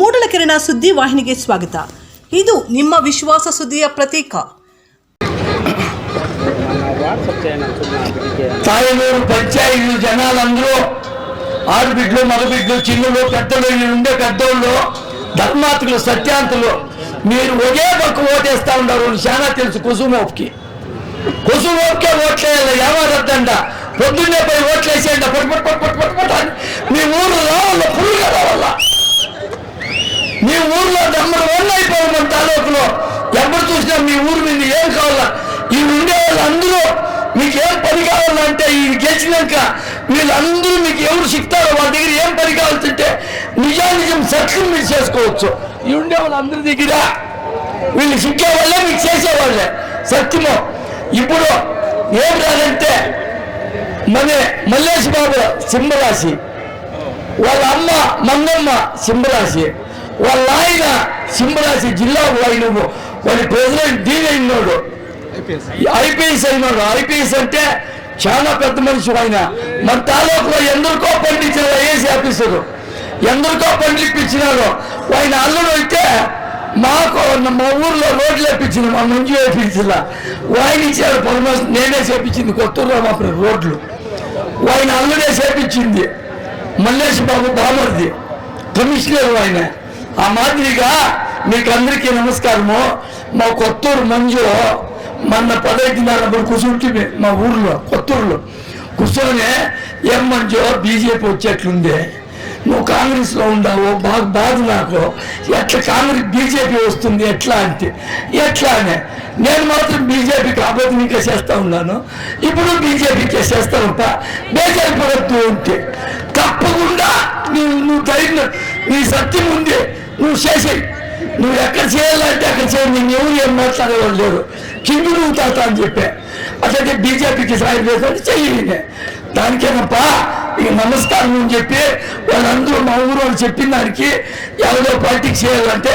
ಮೂಡಲಕೆರೆನ ಸುದ್ದಿ ವಾಹಿನಿಗೆ ಸ್ವಾಗತ. ಇದು ನಿಮ್ಮ ವಿಶ್ವಾಸ ಸುದ್ದಿಯ ಪ್ರತೀಕ. తాయనూరు పంచాయతీ జనాలందరూ ఆడబిడ్డలు మగబిడ్డలు చిన్నలు పెద్దలు ఉండే పెద్దోళ్ళు ధర్మాత్తులు సత్యాంతులు మీరు ఒకే పక్క ఓటేస్తా ఉన్నారు. చాలా తెలుసు. కుసుమోపుకే ఓట్లేయాలి. ఏమారద్దండ పొద్దున్నే పోయి ఓట్లేసేయండి. పట్టుపట్టు మీ ఊరు రావాల, ఫుల్గా రావాల. మీ ఊర్లో నెంబర్ 1 అయిపోవాలి. మన తాలూకులో ఎప్పుడు చూసినా మీ ఊరు మీద ఏం కావాలా, ఈ ఉండే వాళ్ళందరూ మీకు ఏం పని కావాలంటే ఈ గెలిచినాక వీళ్ళందరూ మీకు ఎవరు శిక్తారో వాళ్ళ దగ్గర ఏం పని కావాల్సింటే నిజం సత్యం మీరు చేసుకోవచ్చు. ఈ ఉండే వాళ్ళందరి దగ్గర వీళ్ళు శిక్షే వాళ్ళే మీకు చేసేవాళ్ళే సత్యము. ఇప్పుడు ఏం రాదంటే మల్లేష్ బాబు సింహరాశి, వాళ్ళ అమ్మ మంగమ్మ సింహరాశి, వాళ్ళ ఆయన సింహరాశి జిల్లా ఆయన వాడి ప్రెసిడెంట్ డీన్ అయినాడు, ఐపీఎస్ అయినాడు. ఐపీఎస్ అంటే చాలా పెద్ద మనిషి ఆయన. మన తాలూకులో ఎందరికో పండించారు. ఐఏఎస్ ఆఫీసరు ఎందరికో పండిపించినాడు. ఆయన అల్లుడు అయితే మా ఊర్లో రోడ్లు వేపించింది, మా మంజు వేపించిందా ఆయన ఇచ్చారు పర్మిషన్. నేనే చేపించింది కొత్తూరులో మా రోడ్లు ఆయన అల్లుడే చేపించింది. మల్లేష్ బాబు బామర్ది కమిషనర్ ఆయన. ఆ మాదిరిగా మీకు అందరికీ నమస్కారము. మా కొత్తూరు మంజు మొన్న 15 నెలలు కూర్చుంటుంది మా ఊర్లో కొత్తూరులో కూర్చొని, ఏం మంజు బీజేపీ వచ్చేట్లుంది, నువ్వు కాంగ్రెస్లో ఉండవు, బాధ నాకు, ఎట్లా కాంగ్రెస్ బీజేపీ వస్తుంది ఎట్లా అంటే, ఎట్లా అని నేను మాత్రం బీజేపీ కాబట్టి నీకే చేస్తా ఉన్నాను, ఇప్పుడు బీజేపీకే చేస్తానప్ప, బీజేపీ పడద్దు ఉంటే తప్పకుండా నువ్వు ధైర్యం, నీ సత్యం ఉంది, నువ్వు చేసేయి. నువ్వు ఎక్కడ చేయాలంటే అక్కడ చేయాలి. నేను ఎవరు ఏం మాట్లాడేవాళ్ళు లేరు. కింది నువ్వు తాత అని చెప్పా. అట్లయితే బీజేపీకి సాయం చేస్తాను చెయ్యి. దానికేనప్ప ఇక నమస్కారం అని చెప్పి వాళ్ళందరూ మా ఊరు వాళ్ళు చెప్పిన దానికి ఎవరో పార్టీకి చేయాలంటే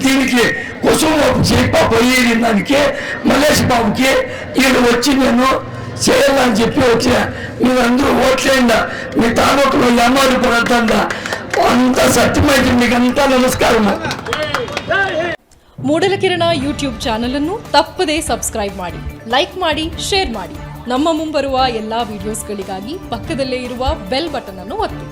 దీనికి కుసుమబాబు పోయి దానికి మల్లేష్ బాబుకి వీళ్ళు వచ్చి నేను చేయాలని చెప్పి వచ్చిన. మీరందరూ ఓట్లేండా, మీ తాలూకులో ఎమ్మారు పడద్దా, అంత సత్యమైతే మీకంతా ನಮಸ್ಕಾರము. ಮೂಡಲಕಿರಣ ಯೂಟ್ಯೂಬ್ ಚಾನಲ್ ಅನ್ನು ತಪ್ಪದೇ ಸಬ್ಸ್ಕ್ರೈಬ್ ಮಾಡಿ, ಲೈಕ್ ಮಾಡಿ, ಶೇರ್ ಮಾಡಿ. ನಮ್ಮ ಮುಂಬರುವ ಎಲ್ಲಾ ವಿಡಿಯೋಸ್ಗಳಿಗಾಗಿ ಪಕ್ಕದಲ್ಲೇ ಇರುವ ಬೆಲ್ ಬಟನ್ ಅನ್ನು ಒತ್ತಿ.